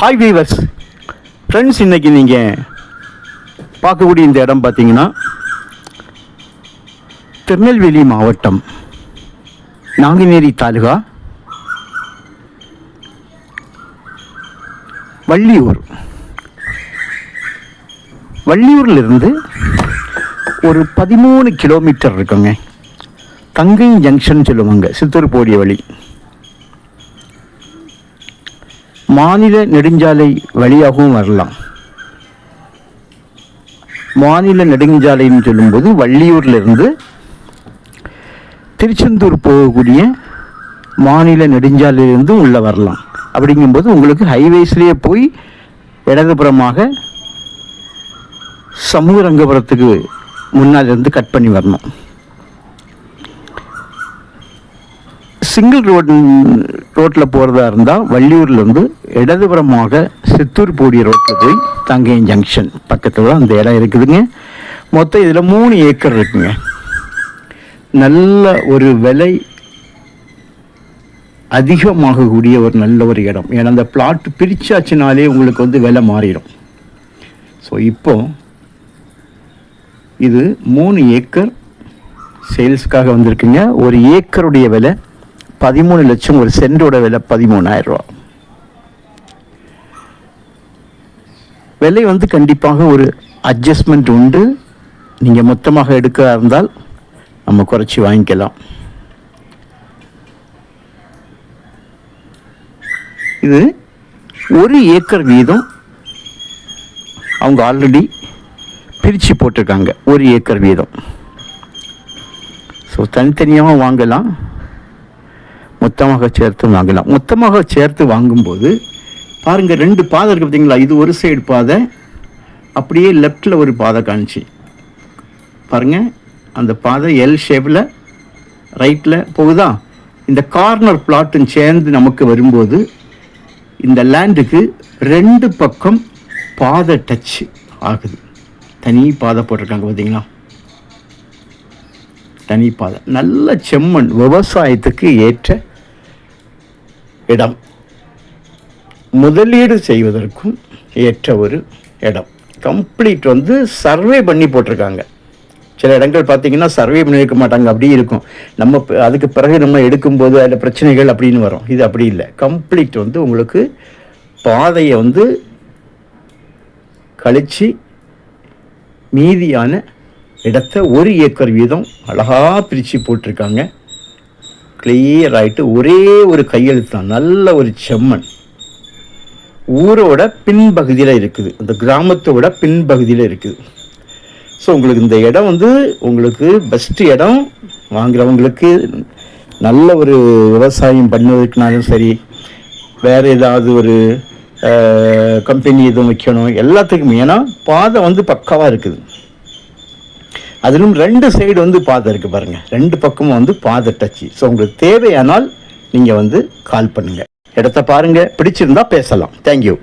Hi viewers friends, இன்றைக்கி நீங்கள் பார்க்கக்கூடிய இந்த இடம் பார்த்தீங்கன்னா திருநெல்வேலி மாவட்டம் நாங்குநேரி தாலுகா வள்ளியூரிலிருந்து ஒரு 13 கிலோமீட்டர் இருக்குங்க. தங்கை ஜங்ஷன் சொல்லுவாங்க, சித்தூர் போடிய வழி. மாநில நெடுஞ்சாலை வழியாகவும் வரலாம். மாநில நெடுஞ்சாலைன்னு சொல்லும்போது வள்ளியூர்லேருந்து திருச்செந்தூர் போகக்கூடிய மாநில நெடுஞ்சாலையிலிருந்து உள்ளே வரலாம். அப்படிங்கும்போது உங்களுக்கு ஹைவேஸ்லேயே போய் இடதுபுறமாக சமூகரங்கபுரத்துக்கு முன்னால் இருந்து கட் பண்ணி வரணும். சிங்கிள் ரோட்டில் போகிறதா இருந்தால் வள்ளியூர்லேருந்து இடதுபுறமாக சித்தூர் போடிய ரோட்டில் போய் தங்கையன் ஜங்ஷன் பக்கத்தில் தான் அந்த இடம் இருக்குதுங்க. மொத்தம் இதில் 3 ஏக்கர் இருக்குங்க. நல்ல ஒரு விலை அதிகமாகக்கூடிய ஒரு நல்ல ஒரு இடம். ஏன்னா அந்த பிளாட் பிரிச்சாச்சுனாலே உங்களுக்கு வந்து விலை மாறிடும். ஸோ இப்போ இது 3 ஏக்கர் சேல்ஸுக்காக வந்திருக்குங்க. ஒரு ஏக்கருடைய விலை 13 லட்சம், ஒரு சென்டோட விலை 13,000 ரூபா. விலை வந்து கண்டிப்பாக ஒரு அட்ஜஸ்ட்மெண்ட் உண்டு. நீங்கள் மொத்தமாக எடுக்க இருந்தால் நம்ம குறைச்சி வாங்கிக்கலாம். இது 1 ஏக்கர் வீதம் அவங்க ஆல்ரெடி பிரித்து போட்டிருக்காங்க. 1 ஏக்கர் வீதம். ஸோ தனித்தனியாக வாங்கலாம், மொத்தமாக சேர்த்து வாங்கலாம். மொத்தமாக சேர்த்து வாங்கும்போது பாருங்கள், 2 பாதை இருக்குது பார்த்தீங்களா? இது ஒரு சைடு பாதை, அப்படியே லெஃப்டில் ஒரு பாதை காணிச்சு பாருங்கள். அந்த பாதை எல் ஷேப்பில் ரைட்டில் போகுதா? இந்த கார்னர் பிளாட்டும் சேர்ந்து நமக்கு வரும்போது இந்த லேண்டுக்கு 2 பக்கம் பாதை டச் ஆகுது. தனி பாதை போட்டிருக்காங்க பார்த்தீங்களா? தனி பாதை, நல்ல செம்மண், விவசாயத்துக்கு ஏற்ற இடம், முதலீடு செய்வதற்கும் ஏற்ற ஒரு இடம். கம்ப்ளீட் வந்து சர்வே பண்ணி போட்டிருக்காங்க. சில இடங்கள் பார்த்தீங்கன்னா சர்வே பண்ணி வைக்க மாட்டாங்க, அப்படி இருக்கும். நம்ம அதுக்கு பிறகு நம்ம எடுக்கும்போது அதில் பிரச்சனைகள் அப்படின்னு வரும். இது அப்படி இல்லை. கம்ப்ளீட் வந்து உங்களுக்கு பாதையை வந்து கழித்து மீதியான இடத்த 1 ஏக்கர் வீதம் அழகாக பிரித்து போட்டிருக்காங்க. கிளியர் ஆகிட்டு ஒரே ஒரு கையெழுத்து தான். நல்ல ஒரு செம்மண், ஊரோட பின்பகுதியில் இருக்குது, அந்த கிராமத்தோட பின்பகுதியில் இருக்குது. ஸோ உங்களுக்கு இந்த இடம் வந்து உங்களுக்கு பெஸ்ட்டு இடம். வாங்குறவங்களுக்கு நல்ல ஒரு விவசாயம் பண்ணுவதற்குனாலும் சரி, வேறு ஏதாவது ஒரு கம்பெனி எதுவும் வைக்கணும், எல்லாத்துக்குமே. ஏன்னா பாதை வந்து பக்காவாக இருக்குது. அதிலும் 2 சைடு வந்து பாதை இருக்குது பாருங்கள். 2 பக்கமும் வந்து பாதை டச்சு. ஸோ உங்களுக்கு தேவையானால் நீங்கள் வந்து கால் பண்ணுங்கள். இடத்த பாருங்கள், பிடிச்சிருந்தா பேசலாம். தேங்க்யூ.